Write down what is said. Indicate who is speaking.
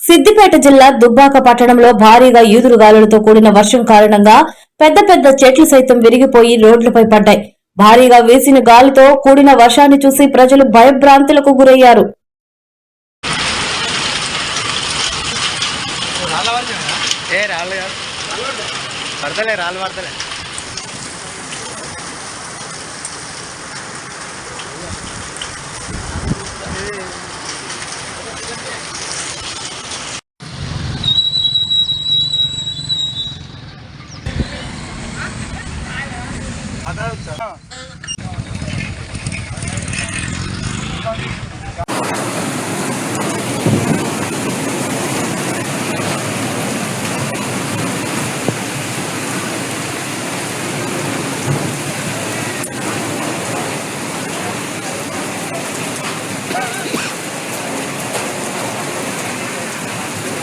Speaker 1: సిద్దిపేట జిల్లా దుబ్బాక పట్టణంలో భారీగా ఈదురుగాలులతో కూడిన వర్షం కారణంగా పెద్ద పెద్ద చెట్లు సైతం విరిగిపోయి రోడ్లపై పడ్డాయి. భారీగా వీసిన గాలితో కూడిన వర్షాన్ని చూసి ప్రజలు భయభ్రాంతులకు గురయ్యారు.